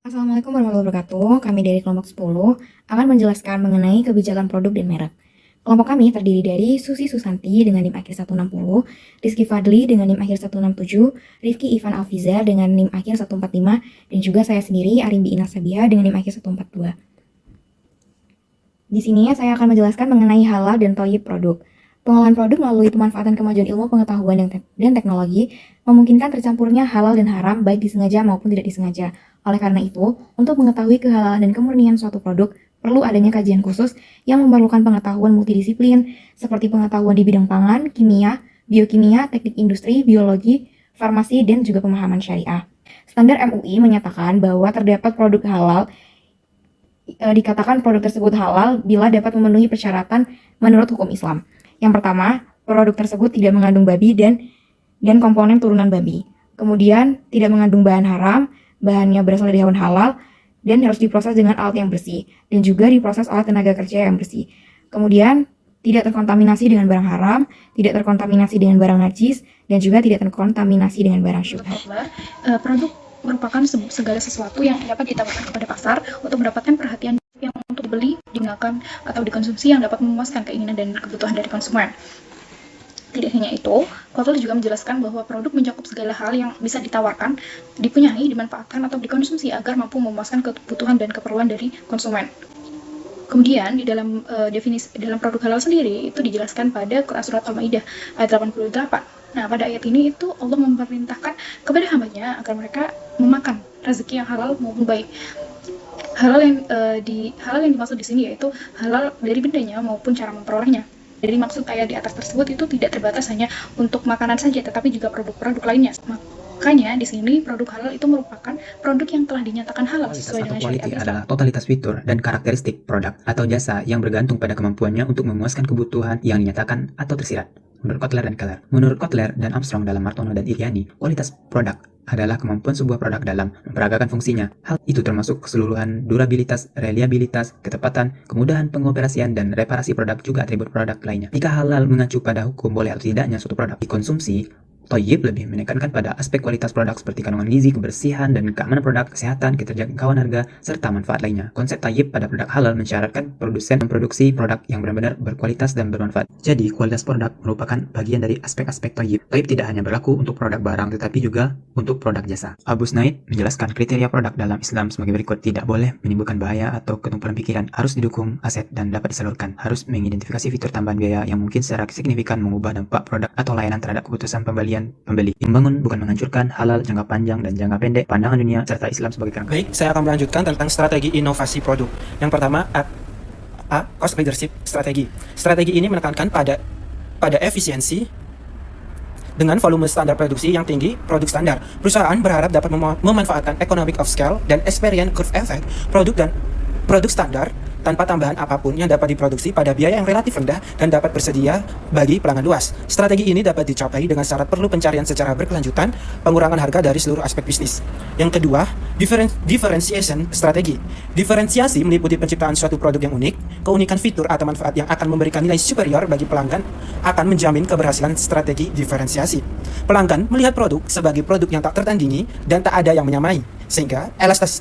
Assalamualaikum warahmatullahi wabarakatuh. Kami dari kelompok 10 akan menjelaskan mengenai kebijakan produk dan merek. Kelompok kami terdiri dari Susi Susanti dengan NIM akhir 160, Rizky Fadli dengan NIM akhir 167, Rifki Ivan Alfizar dengan NIM akhir 145, dan juga saya sendiri Arimbi Inas Sabiha dengan NIM akhir 142. Di sini saya akan menjelaskan mengenai halal dan thayyib produk. Pengolahan produk melalui pemanfaatan kemajuan ilmu pengetahuan dan teknologi memungkinkan tercampurnya halal dan haram baik disengaja maupun tidak disengaja. Oleh karena itu, untuk mengetahui kehalalan dan kemurnian suatu produk, perlu adanya kajian khusus yang memerlukan pengetahuan multidisiplin seperti pengetahuan di bidang pangan, kimia, biokimia, teknik industri, biologi, farmasi, dan juga pemahaman syariah. Standar MUI menyatakan bahwa terdapat produk halal dikatakan produk tersebut halal bila dapat memenuhi persyaratan menurut hukum Islam. Yang pertama, produk tersebut tidak mengandung babi dan komponen turunan babi. Kemudian, tidak mengandung bahan haram, bahannya berasal dari hewan halal, dan harus diproses dengan alat yang bersih, dan juga diproses oleh tenaga kerja yang bersih. Kemudian, tidak terkontaminasi dengan barang haram, tidak terkontaminasi dengan barang najis, dan juga tidak terkontaminasi dengan barang syubhat. Produk merupakan segala sesuatu yang dapat ditawarkan kepada pasar untuk mendapatkan perhatian yang untuk dibeli, digunakan, atau dikonsumsi yang dapat memuaskan keinginan dan kebutuhan dari konsumen. Tidak hanya itu, Kotler juga menjelaskan bahwa produk mencakup segala hal yang bisa ditawarkan, dipunyai, dimanfaatkan, atau dikonsumsi agar mampu memuaskan kebutuhan dan keperluan dari konsumen. Kemudian di dalam definisi dalam produk halal sendiri itu dijelaskan pada Quran Surat Al-Maidah ayat 88. Nah, pada ayat ini itu Allah memerintahkan kepada hambanya agar mereka memakan rezeki yang halal maupun baik. Halal yang dimaksud di sini yaitu halal dari bendanya maupun cara memperolehnya. Jadi maksud ayat di atas tersebut itu tidak terbatas hanya untuk makanan saja, tetapi juga produk-produk lainnya. Makanya di sini produk halal itu merupakan produk yang telah dinyatakan halal sesuai dengan syariat Islam. Adalah totalitas fitur dan karakteristik produk atau jasa yang bergantung pada kemampuannya untuk memuaskan kebutuhan yang dinyatakan atau tersirat. Menurut Kotler dan Keller. Menurut Kotler dan Armstrong dalam Martono dan Iriani, kualitas produk adalah kemampuan sebuah produk dalam memperagakan fungsinya. Hal itu termasuk keseluruhan durabilitas, reliabilitas, ketepatan, kemudahan pengoperasian, dan reparasi produk juga atribut produk lainnya. Jika halal mengacu pada hukum boleh atau tidaknya suatu produk dikonsumsi, Thayyib lebih menekankan pada aspek kualitas produk seperti kandungan gizi, kebersihan, dan keamanan produk, kesehatan, keterjangkauan harga, serta manfaat lainnya. Konsep Thayyib pada produk halal mensyaratkan produsen memproduksi produk yang benar-benar berkualitas dan bermanfaat. Jadi, kualitas produk merupakan bagian dari aspek-aspek Thayyib. Thayyib tidak hanya berlaku untuk produk barang, tetapi juga untuk produk jasa. Abu Snaid menjelaskan kriteria produk dalam Islam sebagai berikut. Tidak boleh menimbulkan bahaya atau ketumpulan pikiran, harus didukung aset dan dapat disalurkan, harus mengidentifikasi fitur tambahan biaya yang mungkin secara signifikan mengubah dampak produk atau layanan terhadap keputusan pembeli, membangun bukan menghancurkan, halal jangka panjang dan jangka pendek, pandangan dunia serta Islam sebagai kerangka. Baik, saya akan melanjutkan tentang strategi inovasi produk. Yang pertama, cost leadership strategi. Strategi ini menekankan pada efisiensi dengan volume standar produksi yang tinggi, produk standar. Perusahaan berharap dapat memanfaatkan economic of scale dan experience curve effect produk standar tanpa tambahan apapun yang dapat diproduksi pada biaya yang relatif rendah dan dapat bersedia bagi pelanggan luas. Strategi ini dapat dicapai dengan syarat perlu pencarian secara berkelanjutan, pengurangan harga dari seluruh aspek bisnis. Yang kedua, differentiation strategi. Diferensiasi meliputi penciptaan suatu produk yang unik, keunikan fitur atau manfaat yang akan memberikan nilai superior bagi pelanggan akan menjamin keberhasilan strategi diferensiasi. Pelanggan melihat produk sebagai produk yang tak tertandingi dan tak ada yang menyamai, sehingga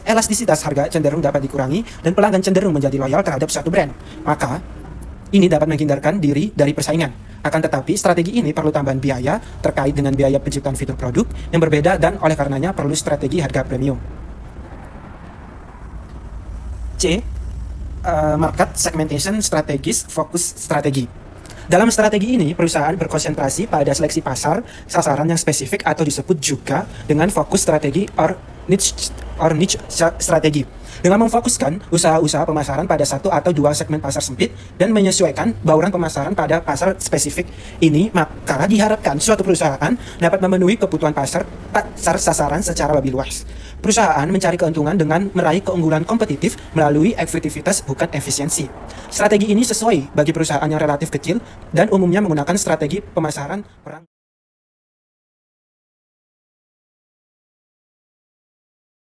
elastisitas harga cenderung dapat dikurangi dan pelanggan cenderung menjadi loyal terhadap suatu brand. Maka, ini dapat menghindarkan diri dari persaingan. Akan tetapi, strategi ini perlu tambahan biaya terkait dengan biaya penciptaan fitur produk yang berbeda dan oleh karenanya perlu strategi harga premium. C. Market segmentation strategis fokus strategi. Dalam strategi ini, perusahaan berkonsentrasi pada seleksi pasar, sasaran yang spesifik atau disebut juga dengan fokus strategi or niche strategi. Dengan memfokuskan usaha-usaha pemasaran pada satu atau dua segmen pasar sempit dan menyesuaikan bauran pemasaran pada pasar spesifik ini, maka diharapkan suatu perusahaan dapat memenuhi kebutuhan pasar sasaran secara lebih luas. Perusahaan mencari keuntungan dengan meraih keunggulan kompetitif melalui efektivitas bukan efisiensi. Strategi ini sesuai bagi perusahaan yang relatif kecil dan umumnya menggunakan strategi pemasaran perang.